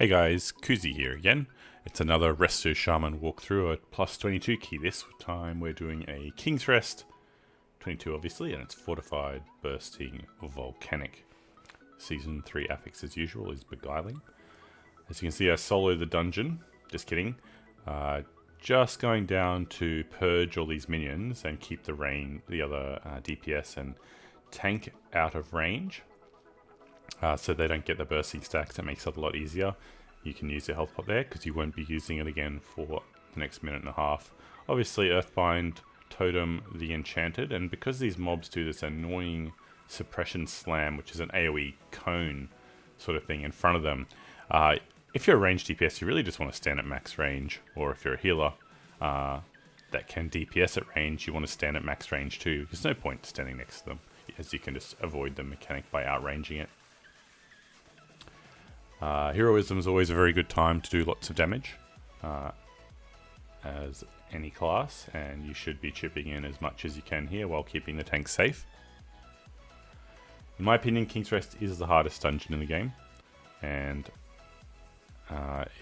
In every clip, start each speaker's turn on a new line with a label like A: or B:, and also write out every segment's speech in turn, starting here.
A: Hey guys, Kuzi here again. It's another Resto Shaman walkthrough at plus 22 key. This time we're doing a King's Rest, 22 obviously, and it's fortified, bursting, volcanic. Season 3 affix as usual is beguiling. As you can see, I solo the dungeon. Just kidding. Just going down to purge all these minions and keep the other DPS and tank out of range. So they don't get the bursting stacks. That makes it a lot easier. You can use your health pot there because you won't be using it again for the next minute and a half. Obviously Earthbind, Totem, the Enchanted, and because these mobs do this annoying suppression slam, which is an AoE cone sort of thing in front of them, if you're a ranged DPS, you really just want to stand at max range, or if you're a healer that can DPS at range, you want to stand at max range too. There's no point standing next to them, as you can just avoid the mechanic by outranging it. Heroism is always a very good time to do lots of damage, as any class, and you should be chipping in as much as you can here while keeping the tank safe. In my opinion, King's Rest is the hardest dungeon in the game, and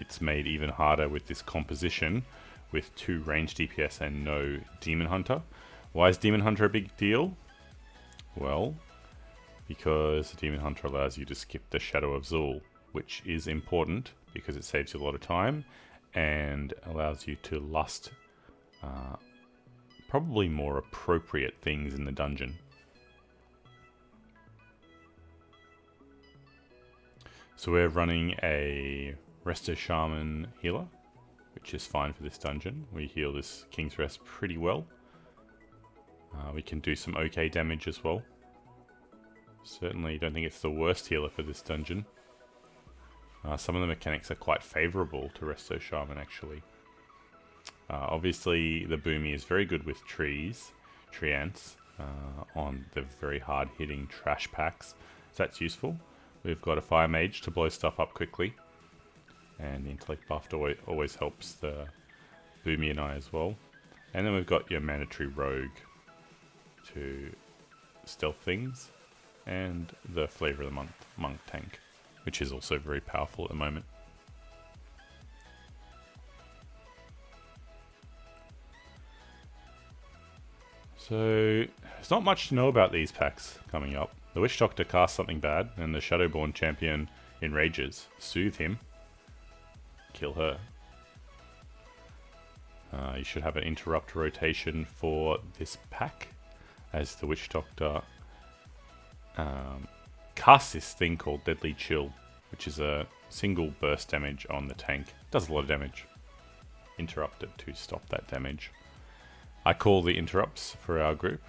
A: it's made even harder with this composition with 2 ranged DPS and no Demon Hunter. Why is Demon Hunter a big deal? Well, because the Demon Hunter allows you to skip the Shadow of Zul, which is important because it saves you a lot of time and allows you to lust probably more appropriate things in the dungeon. So we're running a Resto Shaman healer, which is fine for this dungeon. We heal this King's Rest pretty well. We can do some okay damage as well. Certainly don't think it's the worst healer for this dungeon. Some of the mechanics are quite favourable to Resto Shaman actually. Obviously the Boomy is very good with tree ants on the very hard hitting trash packs, so that's useful. We've got a Fire Mage to blow stuff up quickly, and the intellect buff always helps the Boomy and I as well. And then we've got your mandatory Rogue to stealth things, and the Flavor of the Monk tank, which is also very powerful at the moment. So, there's not much to know about these packs coming up. The Witch Doctor casts something bad, and the Shadowborn champion enrages. Soothe him. Kill her. You should have an interrupt rotation for this pack, as the Witch Doctor casts this thing called Deadly Chill, which is a single burst damage on the tank. Does a lot of damage. Interrupt it to stop that damage. I call the interrupts for our group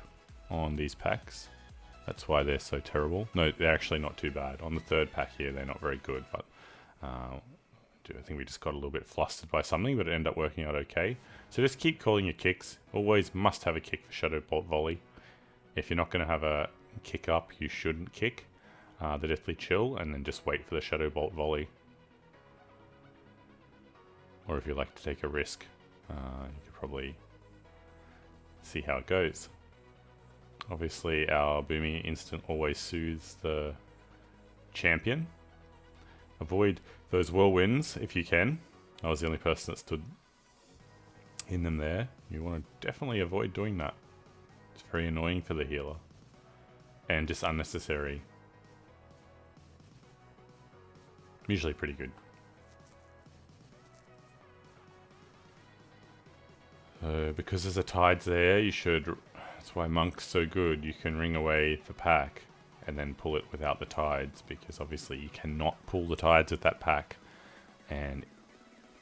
A: on these packs. That's why they're so terrible. No, they're actually not too bad. On the third pack here, they're not very good, but I think we just got a little bit flustered by something, but it ended up working out okay. So just keep calling your kicks. Always must have a kick for Shadow Bolt Volley. If you're not going to have a kick up, you shouldn't kick the Deathly Chill, and then just wait for the Shadow Bolt Volley. Or if you like to take a risk, you could probably see how it goes. Obviously our Boomy instant always soothes the champion. Avoid those whirlwinds if you can. I was the only person that stood in them there. You want to definitely avoid doing that. It's very annoying for the healer. And just unnecessary. Usually pretty good. So because there's a tides there, you should... That's why Monk's so good. You can ring away the pack and then pull it without the tides, because obviously you cannot pull the tides with that pack, and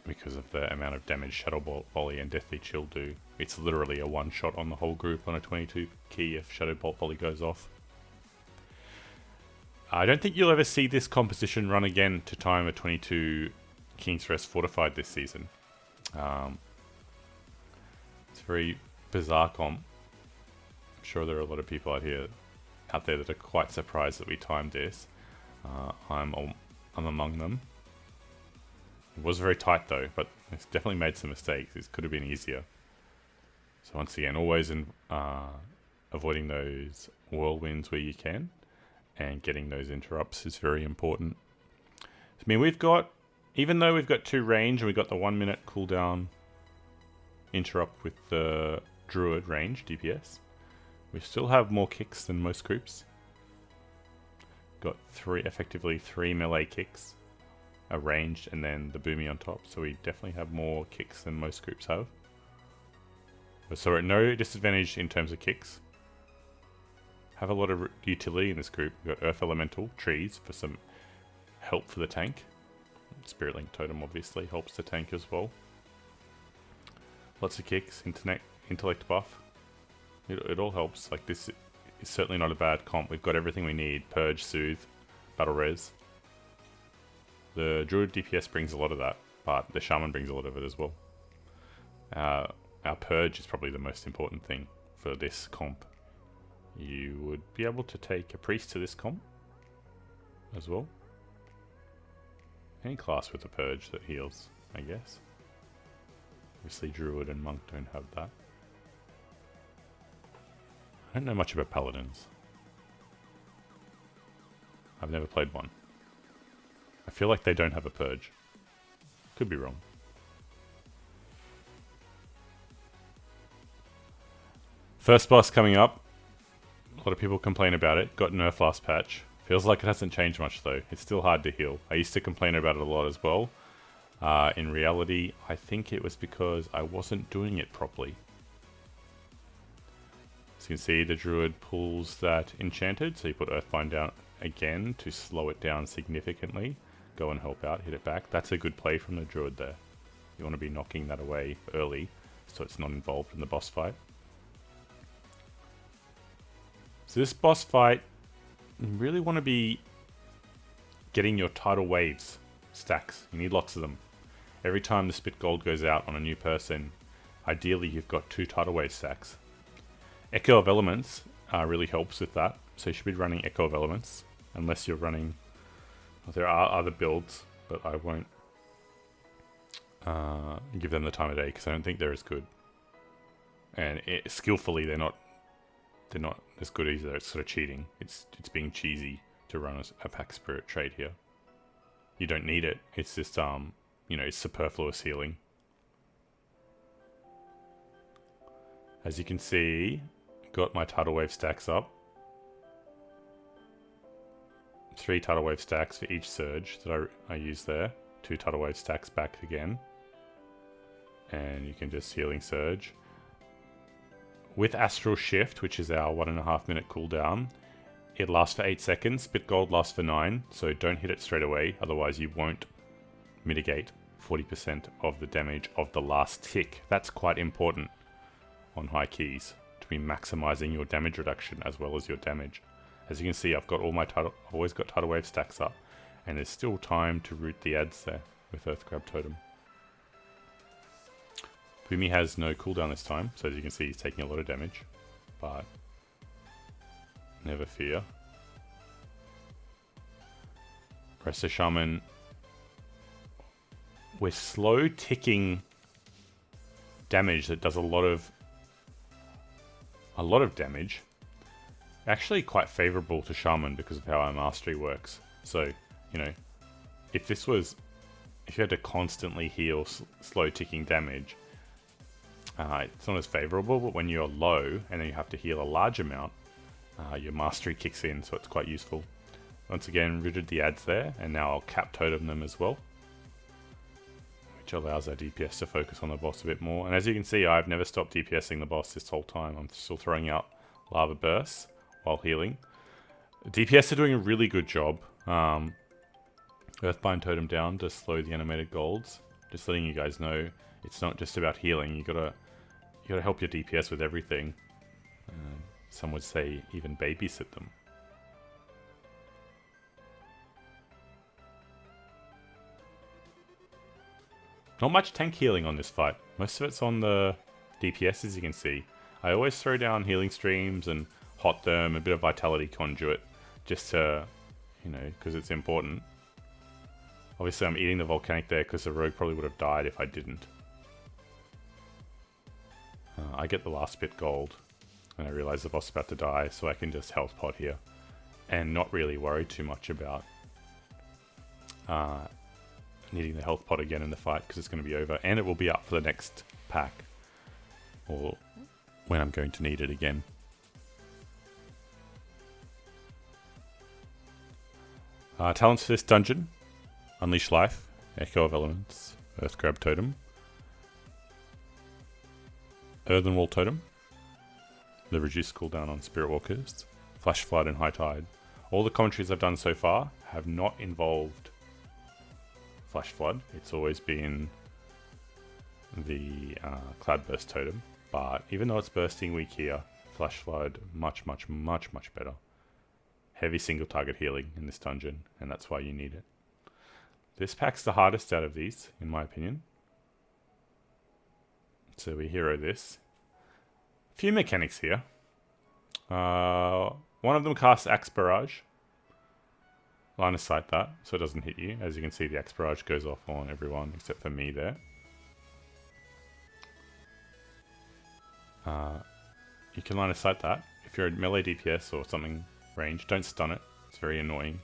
A: because of the amount of damage Shadow Bolt Volley and Deathly Chill do, it's literally a one shot on the whole group on a 22 key if Shadow Bolt Volley goes off. I don't think you'll ever see this composition run again to time a 22 King's Rest Fortified this season. It's a very bizarre comp. I'm sure there are a lot of people out there that are quite surprised that we timed this. I'm among them. It was very tight though, but it's definitely made some mistakes. This could have been easier. So once again, always avoiding those whirlwinds where you can, and getting those interrupts is very important. I mean, we've got Even though we've got 2 range and we've got the 1 minute cooldown interrupt with the Druid range DPS, we still have more kicks than most groups. Got effectively three melee kicks, a ranged, and then the Boomy on top. So we definitely have more kicks than most groups have. So we're at no disadvantage in terms of kicks. Have a lot of utility in this group. We've got Earth Elemental, trees for some help for the tank. Spirit Link Totem obviously helps the tank as well. Lots of kicks, intellect buff. It all helps. Like, this is certainly not a bad comp. We've got everything we need. Purge, Soothe, Battle Res. The Druid DPS brings a lot of that, but the Shaman brings a lot of it as well. Our Purge is probably the most important thing for this comp. You would be able to take a Priest to this comp as well. Any class with a Purge that heals, I guess. Obviously Druid and Monk don't have that. I don't know much about Paladins. I've never played one. I feel like they don't have a Purge. Could be wrong. First boss coming up. A lot of people complain about it. Got nerfed last patch. Feels like it hasn't changed much though. It's still hard to heal. I used to complain about it a lot as well. In reality, I think it was because I wasn't doing it properly. As you can see, the Druid pulls that Enchanted, so you put Earthbind down again to slow it down significantly. Go and help out, hit it back. That's a good play from the Druid there. You want to be knocking that away early, so it's not involved in the boss fight. So this boss fight, you really want to be getting your tidal waves stacks. You need lots of them. Every time the Spit Gold goes out on a new person, ideally you've got 2 tidal wave stacks. Echo of Elements really helps with that. So you should be running Echo of Elements, unless you're running... Well, there are other builds, but I won't give them the time of day because I don't think they're as good. And skillfully, they're not as good either. It's sort of cheating. It's being cheesy to run a Pack Spirit trade here. You don't need it. It's just you know, it's superfluous healing. As you can see, got my tidal wave stacks up. 3 tidal wave stacks for each surge that I use there. 2 tidal wave stacks back again. And you can just healing surge. With Astral Shift, which is our 1.5 minute cooldown, it lasts for 8 seconds. Spit Gold lasts for 9, so don't hit it straight away, otherwise you won't mitigate 40% of the damage of the last tick. That's quite important on high keys, to be maximizing your damage reduction as well as your damage. As you can see, I've always got tidal wave stacks up, and there's still time to root the ads there with Earthgrab Totem. Boomy has no cooldown this time, so as you can see, he's taking a lot of damage, but never fear. Resto Shaman, we're slow ticking damage that does a lot of damage. Actually quite favorable to Shaman because of how our mastery works. So, you know, if you had to constantly heal slow ticking damage, it's not as favorable, but when you're low and then you have to heal a large amount, your mastery kicks in, so it's quite useful. Once again, rooted the ads there, and now I'll cap totem them as well, which allows our DPS to focus on the boss a bit more. And as you can see, I've never stopped DPSing the boss this whole time. I'm still throwing out lava bursts while healing. DPS are doing a really good job. Earthbind Totem down to slow the animated golds. Just letting you guys know, it's not just about healing. You gotta help your DPS with everything. Some would say even babysit them. Not much tank healing on this fight. Most of it's on the DPS, as you can see. I always throw down healing streams and hot therm, a bit of vitality conduit, just to, you know, because it's important. Obviously I'm eating the volcanic there because the rogue probably would have died if I didn't. I get the last bit gold, and I realize the boss is about to die, so I can just health pot here, and not really worry too much about needing the health pot again in the fight because it's going to be over, and it will be up for the next pack, or when I'm going to need it again. Talents for this dungeon: Unleash Life, Echo of Elements, Earthgrab Totem, Earthen Wall Totem, the reduced cooldown on Spiritwalkers, Flash Flood, and High Tide. All the commentaries I've done so far have not involved Flash Flood. It's always been the Cloudburst Totem, but even though it's bursting weak here, Flash Flood much better. Heavy single target healing in this dungeon, and that's why you need it. This pack's the hardest out of these, in my opinion. So we hero this. A few mechanics here. One of them casts Axe Barrage. Line of sight that, so it doesn't hit you. As you can see, the Axe Barrage goes off on everyone except for me there. You can line of sight that. If you're a melee DPS or something range, don't stun it. It's very annoying.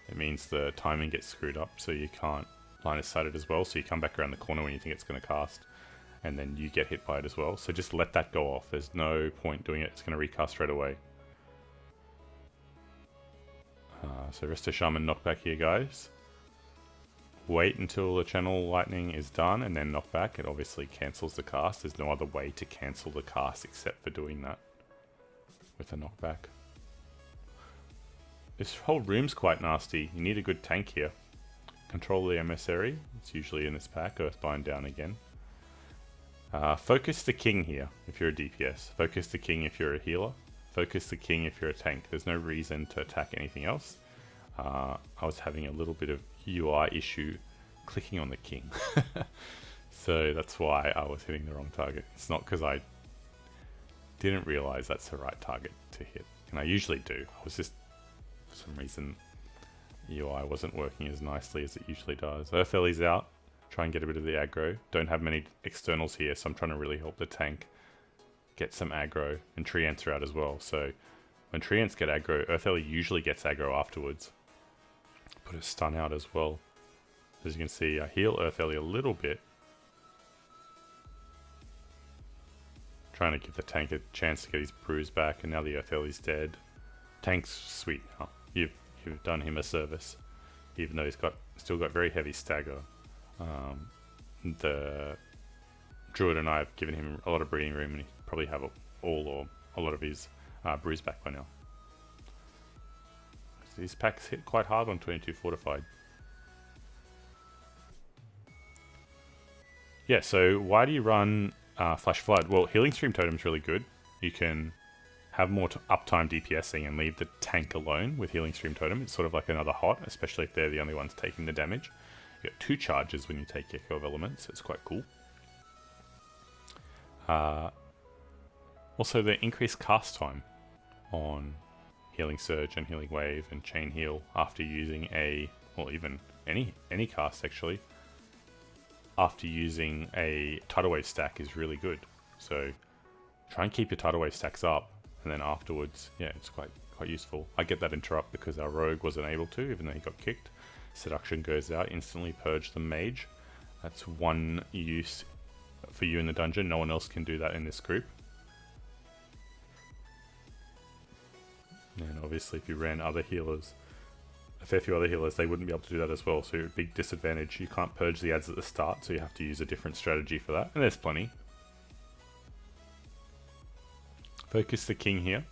A: It means the timing gets screwed up, so you can't line of sight it as well. So you come back around the corner when you think it's going to cast, and then you get hit by it as well. So just let that go off. There's no point doing it. It's going to recast straight away. So Resto Shaman knockback here, guys. Wait until the channel lightning is done and then knockback. It obviously cancels the cast. There's no other way to cancel the cast except for doing that with a knockback. This whole room's quite nasty. You need a good tank here. Control the emissary. It's usually in this pack. Earthbind down again. Focus the king here if you're a DPS. Focus the king if you're a healer. Focus the king if you're a tank. There's no reason to attack anything else. I was having a little bit of UI issue clicking on the king. So that's why I was hitting the wrong target. It's not because I didn't realize that's the right target to hit. And I usually do. I was just, for some reason, UI wasn't working as nicely as it usually does. Earthellie's out. Try and get a bit of the aggro. Don't have many externals here, so I'm trying to really help the tank get some aggro. And Treants are out as well. So when Treants get aggro, Earthellie usually gets aggro afterwards. Put a stun out as well. As you can see, I heal Earthellie a little bit. Trying to give the tank a chance to get his bruise back, and now the Earthellie's dead. Tank's sweet now. You've done him a service, even though he's still got very heavy stagger. The Druid and I have given him a lot of breathing room, and he probably have all or a lot of his bruise back by now. So these packs hit quite hard on 22 fortified. Yeah, so why do you run Flash Flood? Well, Healing Stream Totem is really good. You can have more uptime DPSing and leave the tank alone with Healing Stream Totem. It's sort of like another hot, especially if they're the only ones taking the damage. You get 2 charges when you take Echo of Elements. It's quite cool. Also, the increased cast time on Healing Surge and Healing Wave and Chain Heal after using well, even any cast actually, after using a Tidal Wave stack is really good. So try and keep your Tidal Wave stacks up, and then afterwards, yeah, it's quite useful. I get that interrupt because our rogue wasn't able to, even though he got kicked. Seduction goes out, instantly purge the mage. That's one use for you in the dungeon. No one else can do that in this group. And obviously if you ran other healers, a fair few other healers, they wouldn't be able to do that as well. So a big disadvantage. You can't purge the ads at the start, so you have to use a different strategy for that. And there's plenty. Focus the king here.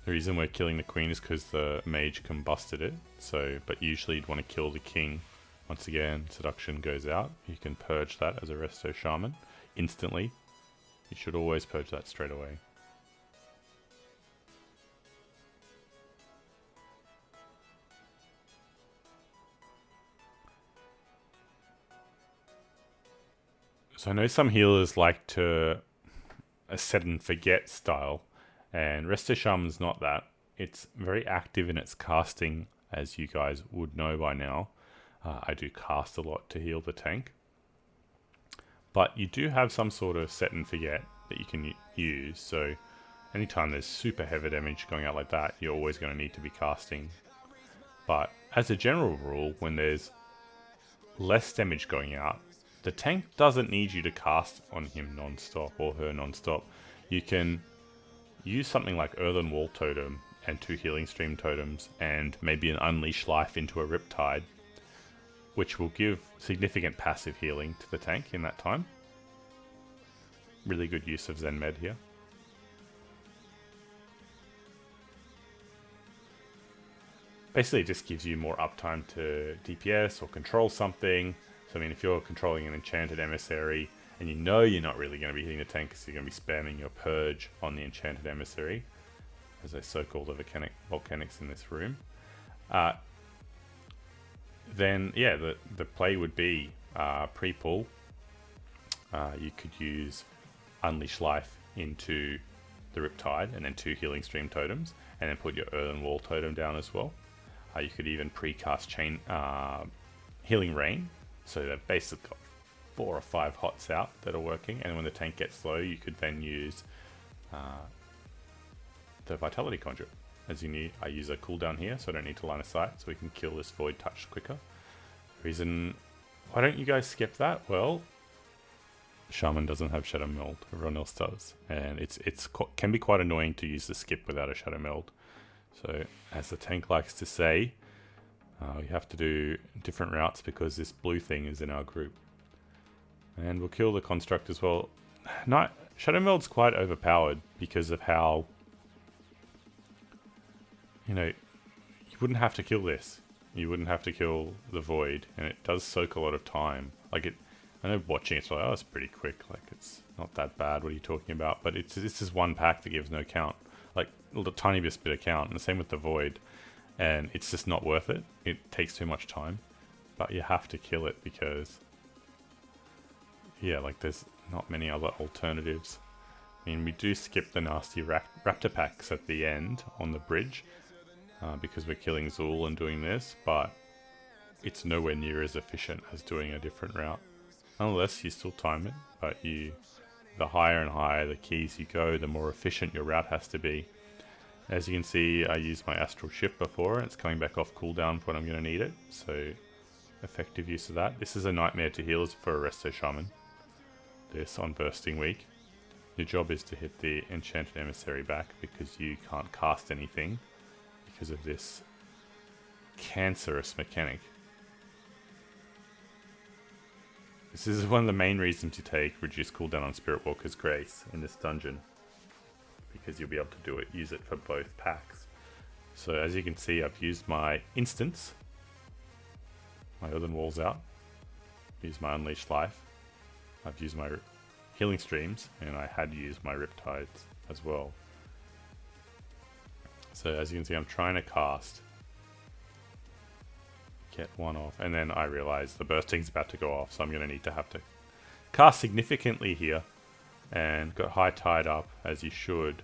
A: The reason we're killing the queen is because the mage combusted it. But usually you'd want to kill the king. Once again, seduction goes out. You can purge that as a Resto Shaman instantly. You should always purge that straight away. So I know some healers like to a set and forget style, and Resto Shaman's not that. It's very active in its casting, as you guys would know by now. I do cast a lot to heal the tank. But you do have some sort of set and forget that you can use, so anytime there's super heavy damage going out like that, you're always going to need to be casting. But as a general rule, when there's less damage going out. The tank doesn't need you to cast on him non-stop or her non-stop. You can use something like Earthen Wall Totem and 2 Healing Stream Totems and maybe an Unleash Life into a Riptide, which will give significant passive healing to the tank in that time. Really good use of Zen Med here. Basically, it just gives you more uptime to DPS or control something. So, I mean, if you're controlling an enchanted emissary and you know you're not really going to be hitting the tank because you're going to be spamming your purge on the enchanted emissary, as I circle the volcanics in this room, then yeah, the play would be pre-pull. You could use Unleash Life into the Riptide and then 2 Healing Stream Totems, and then put your Earthen Wall Totem down as well. You could even pre-cast Chain Healing Rain, so they've basically got 4 or 5 hots out that are working, and when the tank gets low, you could then use the Vitality Conduit. As you need, I use a cooldown here, so I don't need to line of sight, so we can kill this Void Touch quicker. Reason, why don't you guys skip that? Well, Shaman doesn't have Shadow Meld, everyone else does, and it can be quite annoying to use the skip without a Shadow Meld. So, as the tank likes to say, we have to do different routes because this blue thing is in our group. And we'll kill the construct as well. Shadow Meld's quite overpowered because of how, you know, you wouldn't have to kill this. You wouldn't have to kill the Void, and it does soak a lot of time. Like I know watching it's like, oh, it's pretty quick. Like, it's not that bad. What are you talking about? But this is one pack that gives no count. Like, the tiniest bit of count. And the same with the Void. And it's just not worth it. It takes too much time. But you have to kill it because, yeah, like, there's not many other alternatives. I mean, we do skip the nasty raptor packs at the end on the bridge. Because we're killing Zool and doing this. But it's nowhere near as efficient as doing a different route. Nonetheless, you still time it, but the higher and higher the keys you go, the more efficient your route has to be. As you can see, I used my Astral Shift before, and it's coming back off cooldown when I'm going to need it, so effective use of that. This is a nightmare to healers for a Resto Shaman. This on Bursting Week. Your job is to hit the Enchanted Emissary back because you can't cast anything because of this cancerous mechanic. This is one of the main reasons you take reduced cooldown on Spiritwalker's Grace in this dungeon, because you'll be able to use it for both packs. So as you can see, I've used my instants, my Earthen Walls out, used my Unleashed Life, I've used my Healing Streams, and I had used my Riptides as well. So as you can see, I'm trying to get one off, and then I realize the bursting's about to go off, so I'm going to have to cast significantly here, and got high tide up as you should,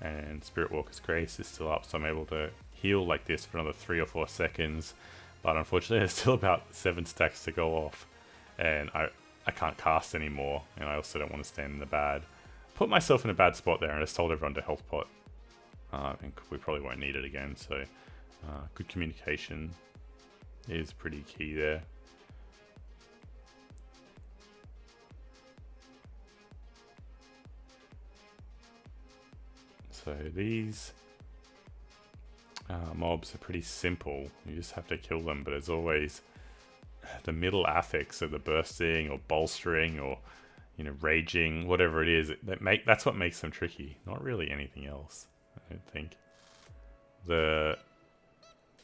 A: and Spiritwalker's Grace is still up, so I'm able to heal like this for another 3 or 4 seconds, but unfortunately there's still about 7 stacks to go off, and I can't cast anymore, and I also don't want to stand in the bad. Put myself in a bad spot there, and I just told everyone to health pot. I think we probably won't need it again, so good communication is pretty key there. So these mobs are pretty simple. You just have to kill them, but there's always the middle affix of the bursting or bolstering or, you know, raging, whatever it is. That's what makes them tricky. Not really anything else, I don't think. The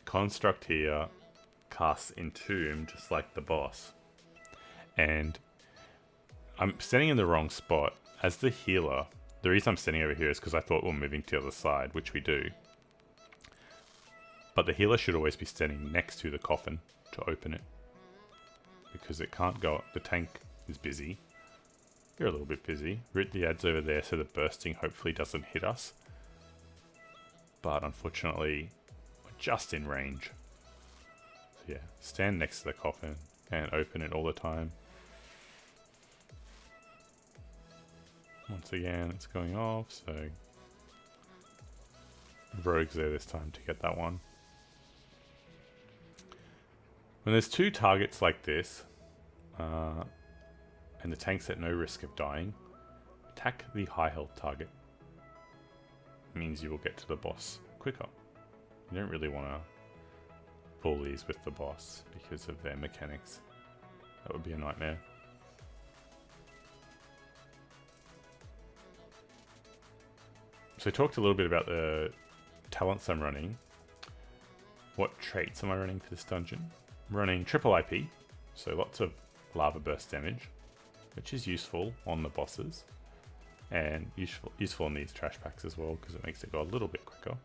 A: construct here casts Entomb just like the boss, and I'm standing in the wrong spot. As the healer, the reason I'm standing over here is because I thought we were moving to the other side, which we do, but the healer should always be standing next to the coffin to open it, because it can't go. The tank is busy, you're a little bit busy. Root the ads over there so the bursting hopefully doesn't hit us, but unfortunately we're just in range. Yeah, stand next to the coffin and open it all the time. Once again, it's going off, so Rogue's there this time to get that one. When there's two targets like this, and the tank's at no risk of dying, attack the high health target. It means you will get to the boss quicker. You don't really want to pull these with the boss because of their mechanics. That would be a nightmare. So I talked a little bit about the talents I'm running. What traits am I running for this dungeon? I'm running triple IP, so lots of lava burst damage, which is useful on the bosses, and useful in these trash packs as well because it makes it go a little bit quicker.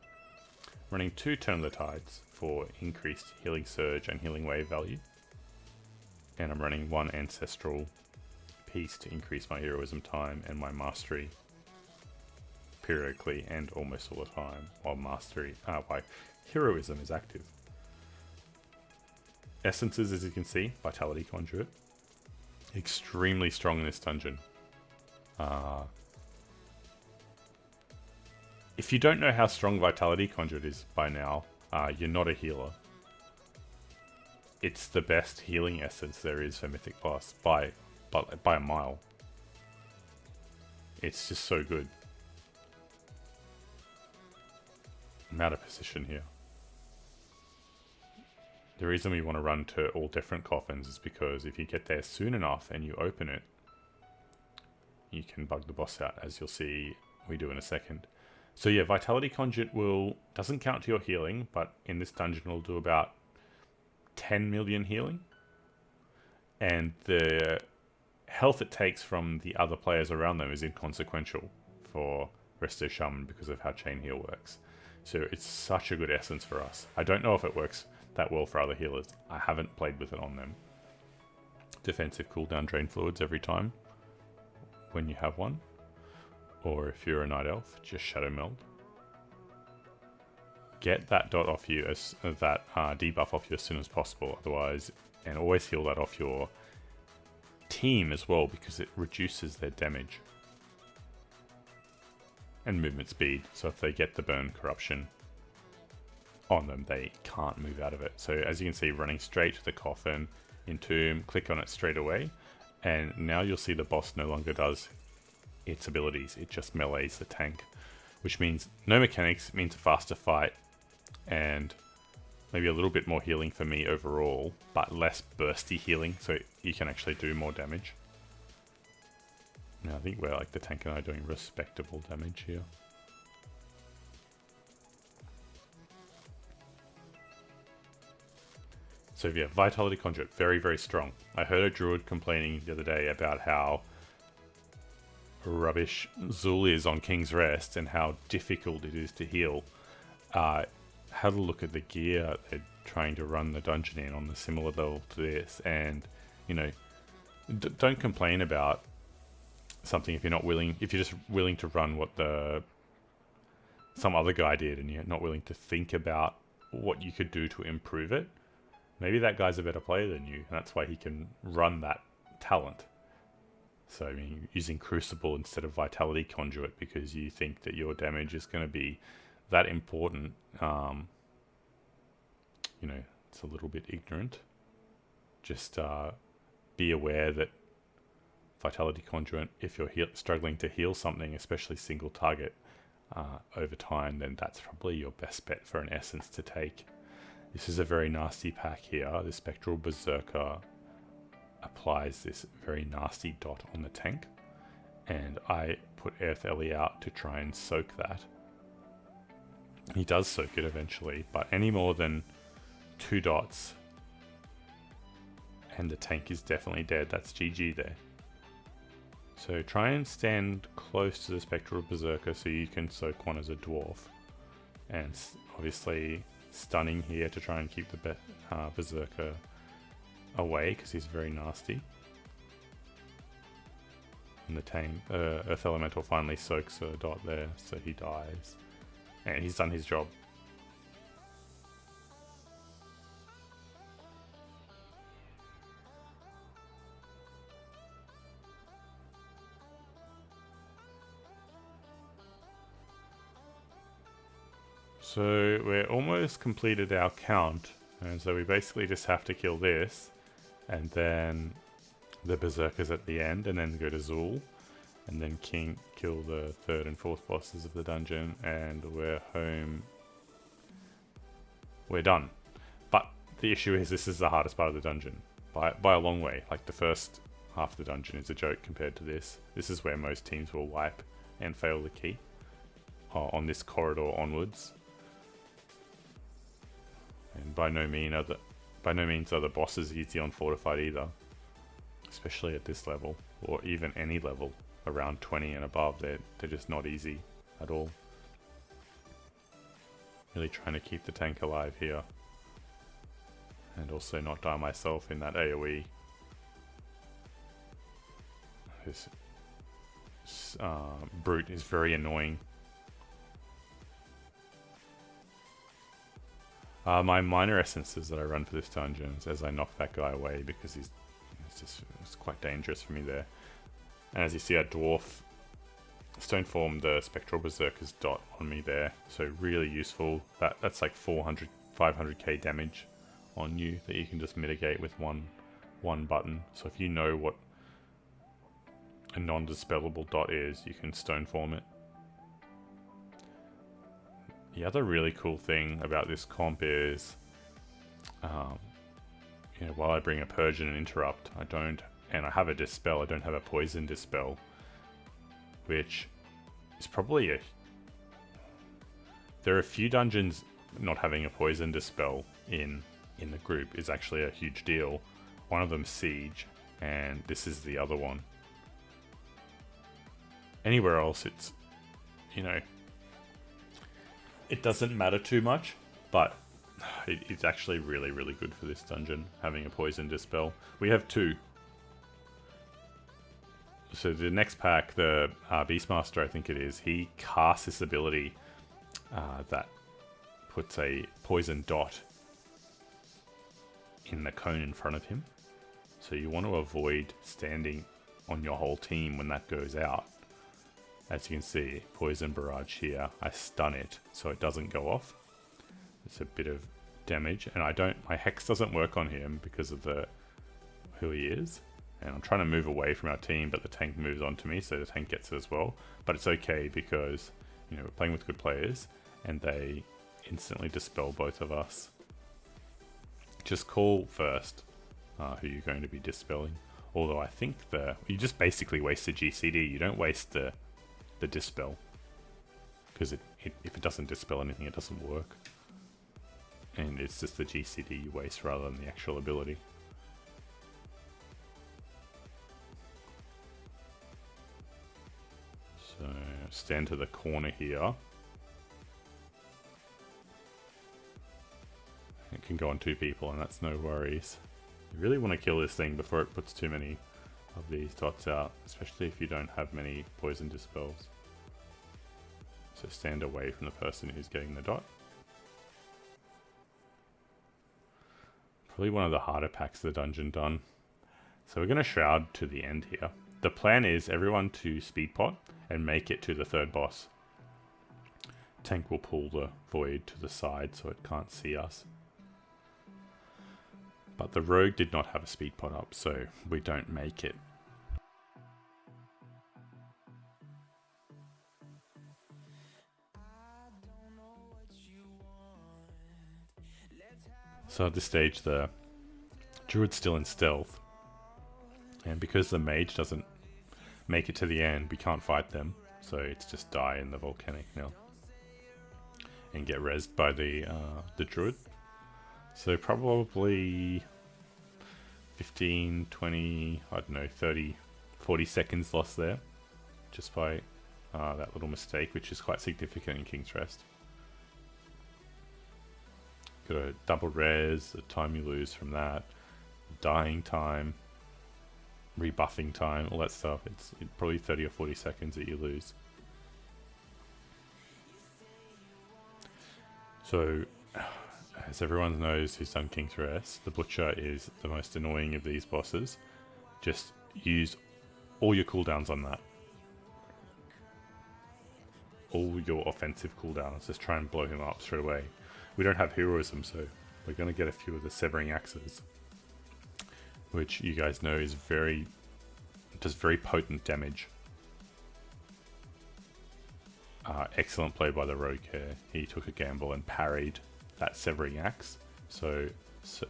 A: Running 2 Turn of the Tides for increased healing surge and healing wave value, and I'm running 1 Ancestral piece to increase my heroism time and my mastery periodically and almost all the time while my heroism is active. Essences, as you can see, Vitality Conduit, extremely strong in this dungeon. If you don't know how strong Vitality Conduit is by now, you're not a healer. It's the best healing essence there is for Mythic Plus by a mile. It's just so good. I'm out of position here. The reason we want to run to all different coffins is because if you get there soon enough and you open it, you can bug the boss out, as you'll see we do in a second. So yeah, Vitality Conduit doesn't count to your healing, but in this dungeon will do about 10 million healing. And the health it takes from the other players around them is inconsequential for Resto Shaman because of how Chain Heal works. So it's such a good essence for us. I don't know if it works that well for other healers. I haven't played with it on them. Defensive cooldown drain fluids every time when you have one. Or if you're a Night Elf, just Shadow Meld. Get that dot off you, that debuff off you as soon as possible, otherwise, and always heal that off your team as well because it reduces their damage. And movement speed, so if they get the burn corruption on them, they can't move out of it. So as you can see, running straight to the coffin, Entomb, click on it straight away, and now you'll see the boss no longer does its abilities, it just melees the tank, which means no mechanics, it means a faster fight, and maybe a little bit more healing for me overall, but less bursty healing, so you can actually do more damage. Now I think we're like the tank and I are doing respectable damage here. So yeah, Vitality Conduit, very, very strong. I heard a druid complaining the other day about how rubbish Zul is on King's Rest and how difficult it is to heal. Had a look at the gear they're trying to run the dungeon in on the similar level to this, and you know, don't complain about something if you're just willing to run what some other guy did and you're not willing to think about what you could do to improve it. Maybe that guy's a better player than you, and that's why he can run that talent. So I mean, using Crucible instead of Vitality Conduit because you think that your damage is going to be that important, you know, it's a little bit ignorant. Just be aware that Vitality Conduit, if you're struggling to heal something, especially single target, over time, then that's probably your best bet for an essence to take. This is a very nasty pack here. The Spectral Berserker applies this very nasty dot on the tank, and I put Earth Ellie out to try and soak that. He does soak it eventually, but any more than 2 dots and the tank is definitely dead. That's GG there. So try and stand close to the Spectral Berserker so you can soak one as a dwarf, and obviously stunning here to try and keep the Berserker away because he's very nasty. And the tank, Earth Elemental finally soaks a dot there, so he dies. And he's done his job. So we're almost completed our count And so we basically just have to kill this, and then the Berserkers at the end, and then go to Zul, and then kill the third and fourth bosses of the dungeon, and we're home. We're done. But the issue is this is the hardest part of the dungeon, by a long way. Like the first half of the dungeon is a joke compared to this. This is where most teams will wipe and fail the key on this corridor onwards. And by no means are the bosses easy on fortified either, especially at this level, or even any level around 20 and above. They're just not easy at all. Really trying to keep the tank alive here, and also not die myself in that AoE. This brute is very annoying. My minor essences that I run for this dungeon is as I knock that guy away, because it's quite dangerous for me there. And as you see, I dwarf Stoneform the Spectral Berserker's dot on me there, so really useful. That's like 500k damage on you that you can just mitigate with one button. So if you know what a non-dispellable dot is, you can Stoneform it. The other really cool thing about this comp is, while I bring a Purge and an Interrupt, and I have a Dispel, I don't have a Poison Dispel, which is probably there are a few dungeons not having a Poison Dispel in the group is actually a huge deal. One of them Siege, and this is the other one. Anywhere else, it's, it doesn't matter too much, but it's actually really, really good for this dungeon, having a Poison Dispel. We have two. So the next pack, the Beastmaster, I think it is, he casts this ability that puts a poison dot in the cone in front of him. So you want to avoid standing on your whole team when that goes out. As you can see, Poison Barrage here, I stun it so it doesn't go off. It's a bit of damage, and my Hex doesn't work on him because of who he is. And I'm trying to move away from our team, but the tank moves onto me, so the tank gets it as well. But it's okay because, we're playing with good players, and they instantly dispel both of us. Just call first who you're going to be dispelling. Although I think you just basically waste the GCD. You don't waste the dispel, because if it doesn't dispel anything, it doesn't work. And it's just the GCD you waste rather than the actual ability. So stand to the corner here. It can go on two people, and that's no worries. You really want to kill this thing before it puts too many of these dots out, especially if you don't have many poison dispels. So stand away from the person who's getting the dot. Probably one of the harder packs of the dungeon done. So we're going to Shroud to the end here. The plan is everyone to speed pot and make it to the third boss. Tank will pull the Void to the side so it can't see us. But the Rogue did not have a speed pot up, so we don't make it. So at this stage the Druid's still in stealth, and because the Mage doesn't make it to the end, we can't fight them, so it's just die in the volcanic now and get rezzed by the Druid. So probably 15, 20, I don't know, 30, 40 seconds lost there, just by that little mistake, which is quite significant in King's Rest. Got a double res, the time you lose from that, dying time, rebuffing time, all that stuff. It's probably 30 or 40 seconds that you lose. So, as everyone knows who's done King's Rest, the Butcher is the most annoying of these bosses. Just use all your cooldowns on that. All your offensive cooldowns, just try and blow him up straight away. We don't have heroism, so we're going to get a few of the Severing Axes, which you guys know is does very potent damage. Excellent play by the rogue here. He took a gamble and parried that Severing Axe. So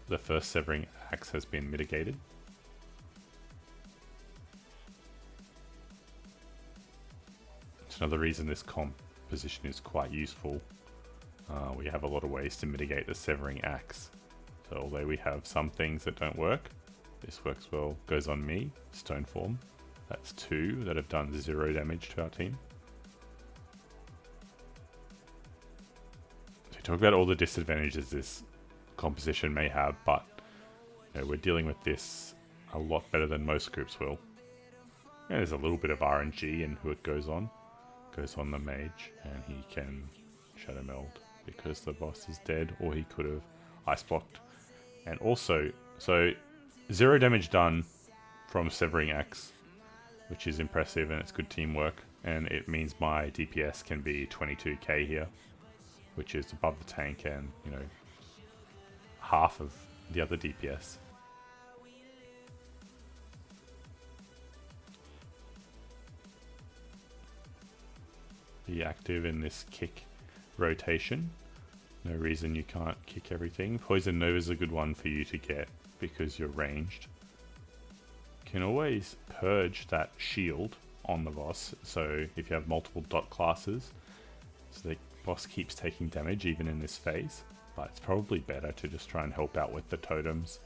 A: the first Severing Axe has been mitigated. It's another reason this composition is quite useful. We have a lot of ways to mitigate the Severing Axe. So although we have some things that don't work, this works well. Goes on me, Stone Form. That's 2 that have done 0 damage to our team. So we talk about all the disadvantages this composition may have, but you know, we're dealing with this a lot better than most groups will. And there's a little bit of RNG in who it goes on. Goes on the Mage, and he can Shadow Meld because the boss is dead, or he could have Ice Blocked. And also, so 0 damage done from Severing Axe, which is impressive, and it's good teamwork. And it means my DPS can be 22k here, which is above the tank and, you know, half of the other DPS. Be active in this kick rotation. No reason you can't kick everything. Poison Nova is a good one for you to get because you're ranged. Can always purge that shield on the boss, so if you have multiple dot classes, so the boss keeps taking damage even in this phase, but it's probably better to just try and help out with the totems.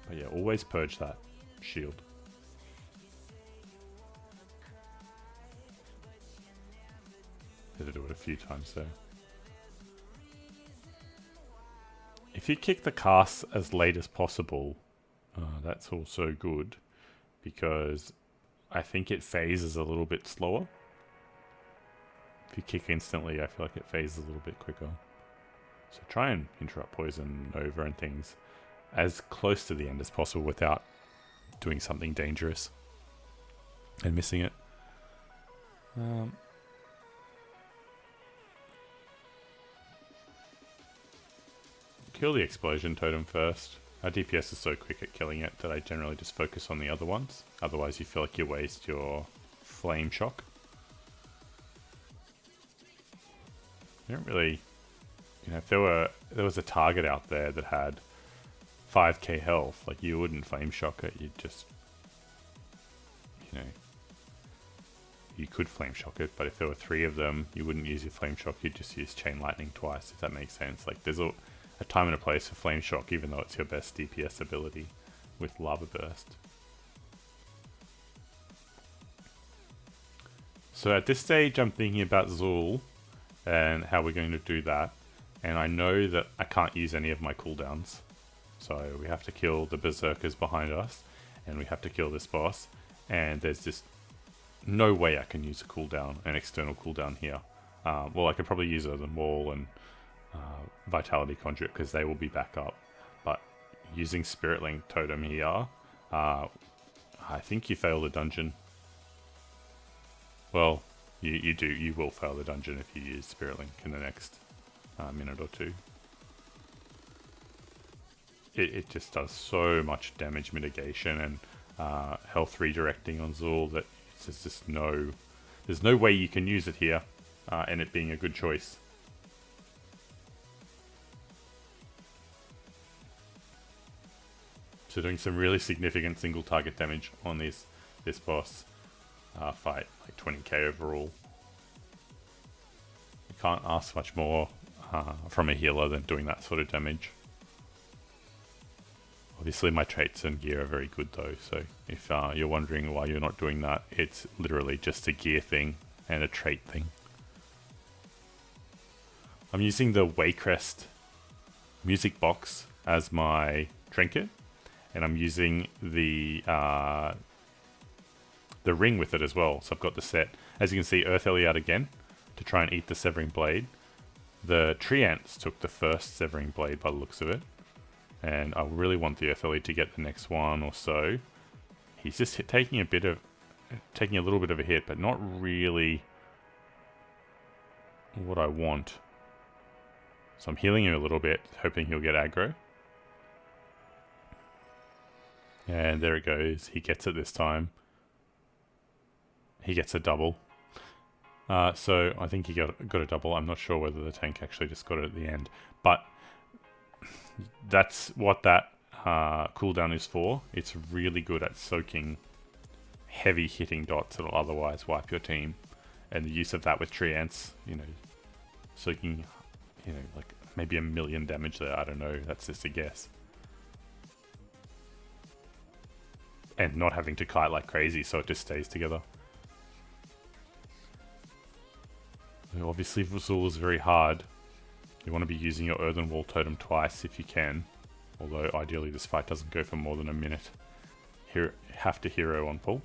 A: But yeah, always purge that shield. Had to do it a few times there. If you kick the cast as late as possible, that's also good, because I think it phases a little bit slower. If you kick instantly, I feel like it phases a little bit quicker. So try and interrupt Poison Nova and things as close to the end as possible without doing something dangerous and missing it. Kill the Explosion Totem first. Our DPS is so quick at killing it that I generally just focus on the other ones. Otherwise you feel like you waste your Flame Shock. You don't really... You know, if there was a target out there that had 5k health, like, you wouldn't Flame Shock it, you'd just... You know... You could Flame Shock it, but if there were 3 of them, you wouldn't use your Flame Shock, you'd just use Chain Lightning twice, if that makes sense. Like, there's a time and a place for Flame Shock, even though it's your best DPS ability with Lava Burst. So at this stage, I'm thinking about Zul and how we're going to do that. And I know that I can't use any of my cooldowns. So we have to kill the Berserkers behind us, and we have to kill this boss. And there's just no way I can use a cooldown, an external cooldown here. Well, I could probably use the Maul and Vitality Conduit because they will be back up, but using Spirit Link Totem here, I think you fail the dungeon. Well, you will fail the dungeon if you use Spirit Link in the next minute or two. It just does so much damage mitigation and health redirecting on Zul that there's just there's no way you can use it here and it being a good choice. So doing some really significant single target damage on this boss fight, like 20k overall. You can't ask much more from a healer than doing that sort of damage. Obviously my traits and gear are very good though, so if you're wondering why you're not doing that, it's literally just a gear thing and a trait thing. I'm using the Waycrest music box as my trinket, and I'm using the ring with it as well. So I've got the set. As you can see, Earth Ellie out again to try and eat the Severing Blade. The Tree Ants took the first Severing Blade by the looks of it, and I really want the Earth Ellie to get the next one or so. He's just taking a little bit of a hit, but not really what I want. So I'm healing him a little bit, hoping he'll get aggro. And there it goes. He gets it this time. He gets a double. So I think he got a double. I'm not sure whether the tank actually just got it at the end. But that's what that cooldown is for. It's really good at soaking heavy hitting dots that'll otherwise wipe your team. And the use of that with Treants, you know, soaking, you know, like maybe 1 million damage there. I don't know. That's just a guess. And not having to kite like crazy, so it just stays together. Obviously, Vazul is very hard. You want to be using your Earthen Wall Totem twice if you can. Although, ideally, this fight doesn't go for more than a minute. Have to hero on pull.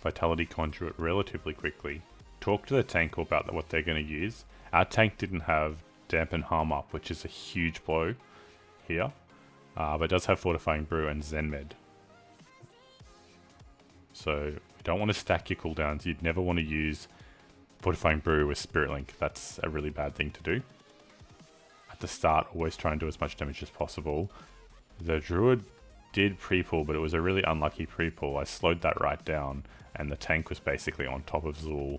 A: Vitality Conduit relatively quickly. Talk to the tank about what they're going to use. Our tank didn't have Dampen Harm Up, which is a huge blow here. But it does have Fortifying Brew and Zen Med. So, you don't want to stack your cooldowns. You'd never want to use Fortifying Brew with Spirit Link. That's a really bad thing to do. At the start, always try and do as much damage as possible. The Druid did pre-pull, but it was a really unlucky pre-pull. I slowed that right down, and the tank was basically on top of Zul.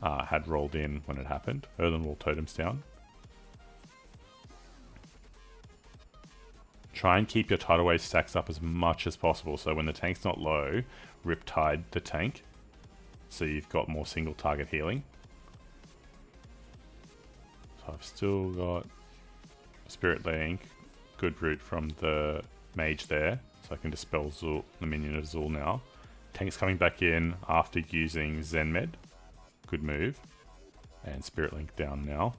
A: Had rolled in when it happened. Earthen Wall Totem's down. Try and keep your tidal wave stacks up as much as possible. So when the tank's not low, Riptide the tank. So you've got more single target healing. So I've still got Spirit Link, good root from the Mage there. So I can dispel Zul, the minion of Zul now. Tank's coming back in after using Zen Med. Good move. And Spirit Link down now.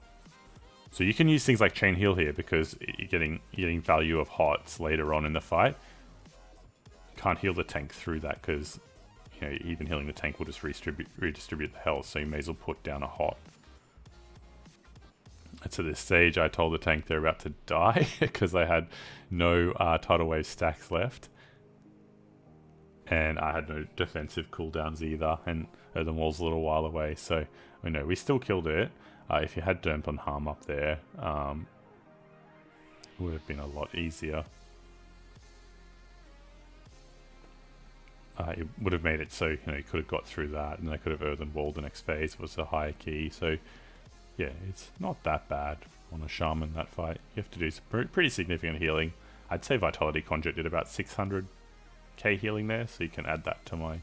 A: So you can use things like Chain Heal here because you're getting value of HOTS later on in the fight. You can't heal the tank through that because, you know, even healing the tank will just redistribute the health, so you may as well put down a HOT. And to this stage, I told the tank they're about to die because I had no tidal wave stacks left. And I had no defensive cooldowns either, and the wall's a little while away, so you know, we still killed it. If you had Dampen Harm up there, it would have been a lot easier. It would have made it so, you know, you could have got through that, and they could have Earthen Walled the next phase was a higher key. So yeah, it's not that bad on a Shaman, that fight. You have to do some pretty significant healing. I'd say Vitality Conduit did about 600k healing there, so you can add that to my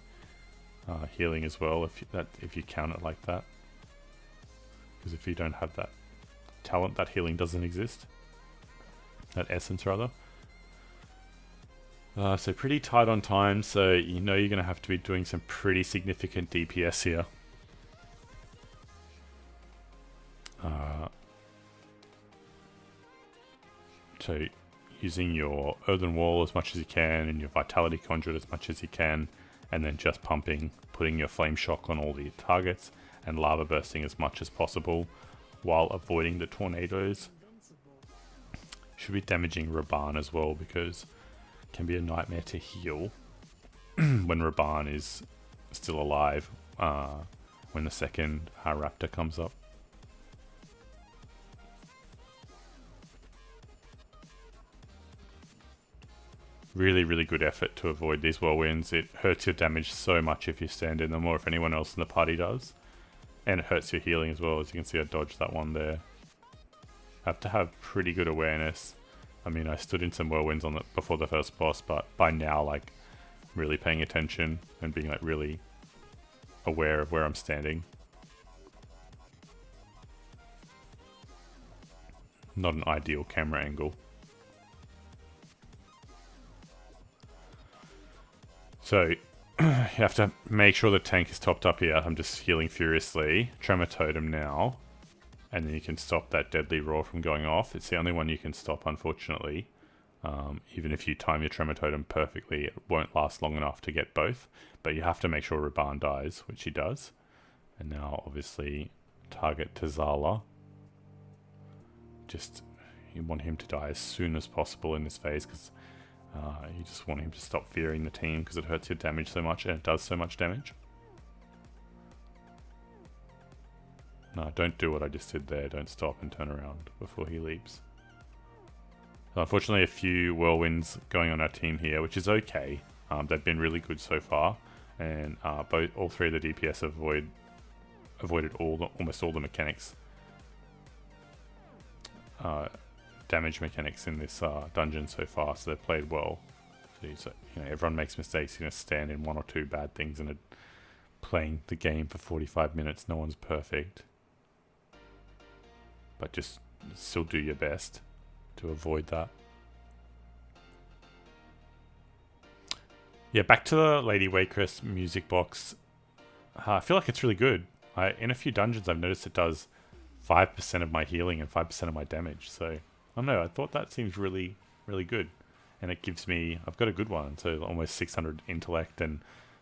A: healing as well if you count it like that. Because if you don't have that talent, that healing doesn't exist. That essence, rather. So pretty tight on time, so you know you're going to have to be doing some pretty significant DPS here. So using your Earthen Wall as much as you can, and your Vitality Conduit as much as you can, and then just pumping, putting your Flame Shock on all the targets, and lava bursting as much as possible while avoiding the tornadoes. Should be damaging Raban as well because it can be a nightmare to heal when Raban is still alive when the second Raptor comes up. Really, really good effort to avoid these whirlwinds. It hurts your damage so much if you stand in them or if anyone else in the party does. And it hurts your healing as well. As you can see, I dodged that one there. Have to have pretty good awareness. I mean, I stood in some whirlwinds on before the first boss, but by now, like, really paying attention and being, like, really aware of where I'm standing. Not an ideal camera angle. So, you have to make sure the tank is topped up here. I'm just healing furiously. Tremor Totem now. And then you can stop that Deadly Roar from going off. It's the only one you can stop, unfortunately. Even if you time your Tremor Totem perfectly, it won't last long enough to get both. But you have to make sure Raban dies, which he does. And now, obviously, target Tazala. Just, you want him to die as soon as possible in this phase, because you just want him to stop fearing the team because it hurts your damage so much, and it does so much damage. No, don't do what I just did there. Don't stop and turn around before he leaps. So unfortunately, a few whirlwinds going on our team here, which is okay. They've been really good so far, and all three of the DPS avoided almost all the mechanics, damage mechanics in this dungeon so far. So they've played well. So, you know, everyone makes mistakes. You're gonna stand in one or two bad things and playing the game for 45 minutes. No one's perfect. But just still do your best to avoid that. Yeah, back to the Lady Waycrest music box. I feel like it's really good. In a few dungeons, I've noticed it does 5% of my healing and 5% of my damage. So, I don't know. I thought that seems really, really good. And it gives me... I've got a good one. So, almost 600 intellect and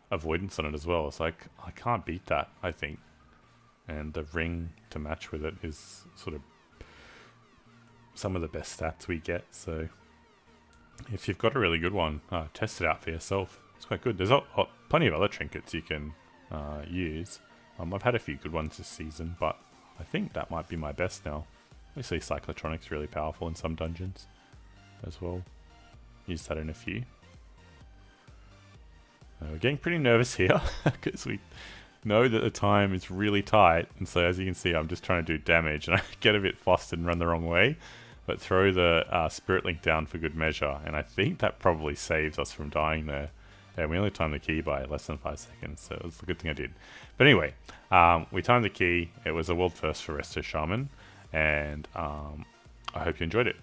A: avoidance on it as well. So, I can't beat that, I think. And the ring to match with it is sort of some of the best stats we get. So if you've got a really good one, test it out for yourself. It's quite good. There's plenty of other trinkets you can use. I've had a few good ones this season, but I think that might be my best now. Obviously Cyclotronic's really powerful in some dungeons as well. Use that in a few. We're getting pretty nervous here because we know that the time is really tight, and so as you can see, I'm just trying to do damage, and I get a bit flustered and run the wrong way, but throw the Spirit Link down for good measure, and I think that probably saves us from dying there. And we only timed the key by less than 5 seconds, so it was a good thing I did. But anyway, we timed the key. It was a world first for Resto Shaman, and I hope you enjoyed it.